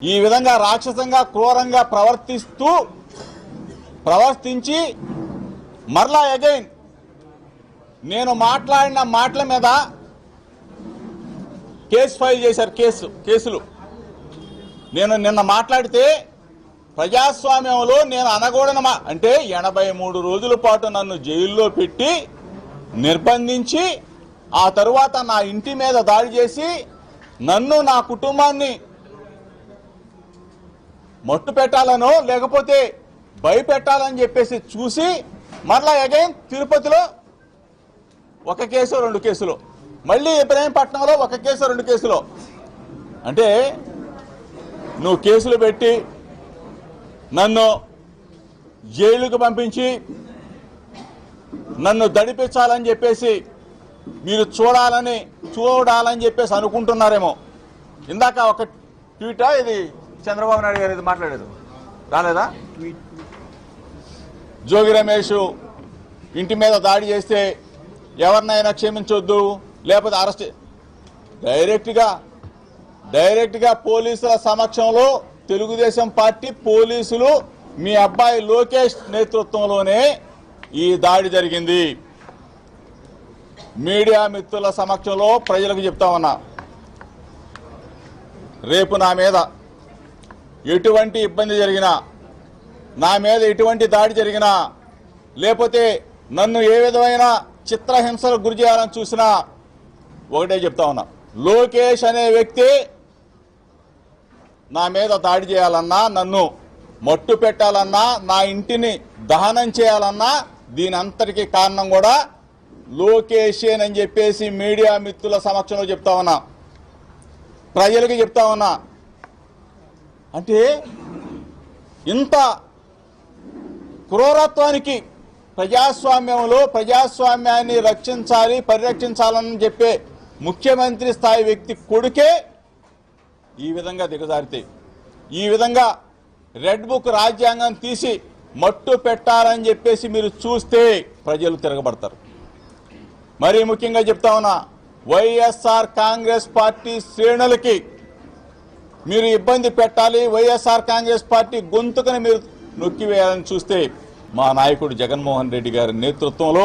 ఈ విధంగా రాక్షసంగా క్రూరంగా ప్రవర్తించి మరలా అగైన్ నేను మాట్లాడిన మాటల మీద కేసు ఫైల్ చేశారు. కేసులు నేను నిన్న మాట్లాడితే ప్రజాస్వామ్యంలో నేను అనకూడని అంటే 83 రోజుల పాటు నన్ను జైల్లో పెట్టి నిర్బంధించి ఆ తరువాత నా ఇంటి మీద దాడి చేసి నన్ను నా కుటుంబాన్ని మట్టు పెట్టాలనో లేకపోతే భయపెట్టాలని చెప్పేసి చూసి మరలా అగైన్ తిరుపతిలో ఒక కేసు 2 కేసులు, మళ్ళీ ఇబ్రహీంపట్నంలో ఒక కేసు 2 కేసులు. అంటే నువ్వు కేసులు పెట్టి నన్ను జైలుకు పంపించి నన్ను దడిపించాలని చెప్పేసి మీరు చూడాలని చెప్పేసి అనుకుంటున్నారేమో. ఇందాక ఒక ట్వీటా ఇది చంద్రబాబు నాయుడు గారు ఇది మాట్లాడేది రాలేదా? జోగి రమేష్ ఇంటి మీద దాడి చేస్తే ఎవరినైనా క్షమించొద్దు లేకపోతే అరెస్ట్ డైరెక్ట్గా పోలీసుల సమక్షంలో తెలుగుదేశం పార్టీ పోలీసులు మీ అబ్బాయి లోకేష్ నేతృత్వంలోనే ఈ దాడి జరిగింది. మీడియా మిత్రుల సమక్షంలో ప్రజలకు చెప్తా ఉన్నా, రేపు నా మీద ఎటువంటి ఇబ్బంది జరిగినా, నా మీద ఎటువంటి దాడి జరిగినా, లేకపోతే నన్ను ఏ విధమైన చిత్రహింసలకు గురి చేయాలని చూసినా ఒకటే చెప్తా ఉన్నా, లోకేష్ అనే వ్యక్తి నా మీద దాడి చేయాలన్నా, నన్ను మట్టు పెట్టాలన్నా, నా ఇంటిని దహనం చేయాలన్నా దీని అంతటికీ కారణం కూడా లోకేషేనని చెప్పేసి మీడియా మిత్రుల సమక్షంలో చెప్తా ఉన్నా, ప్రజలకు చెప్తా ఉన్నా. అంటే ఇంత క్రూరత్వానికి ప్రజాస్వామ్యంలో ప్రజాస్వామ్యాన్ని పరిరక్షించాలని చెప్పే ముఖ్యమంత్రి స్థాయి వ్యక్తి కొడుకే ఈ విధంగా దిగజారితే, ఈ విధంగా రెడ్ బుక్ రాజ్యాంగం తీసి మట్టు పెట్టాలని చెప్పేసి మీరు చూస్తే ప్రజలు తిరగబడతారు. మరీ ముఖ్యంగా చెప్తా ఉన్నా, వైఎస్ఆర్ కాంగ్రెస్ పార్టీ శ్రేణులకి మీరు ఇబ్బంది పెట్టాలి, వైఎస్ఆర్ కాంగ్రెస్ పార్టీ గొంతుకని మీరు నొక్కివేయాలని చూస్తే మా నాయకుడు జగన్మోహన్ రెడ్డి గారి నేతృత్వంలో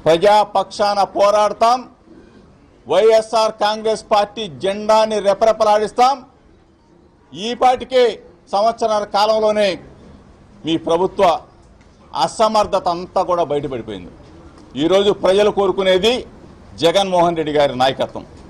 ప్రజాపక్షాన పోరాడతాం. వైఎస్ఆర్ కాంగ్రెస్ పార్టీ జెండాని రెపరెపలాడిస్తాం. ఈ పాటికే సంవత్సరాల కాలంలోనే మీ ప్రభుత్వ అసమర్థత అంతా కూడా బయటపడిపోయింది. ఈరోజు ప్రజలు కోరుకునేది జగన్మోహన్ రెడ్డి గారి నాయకత్వం.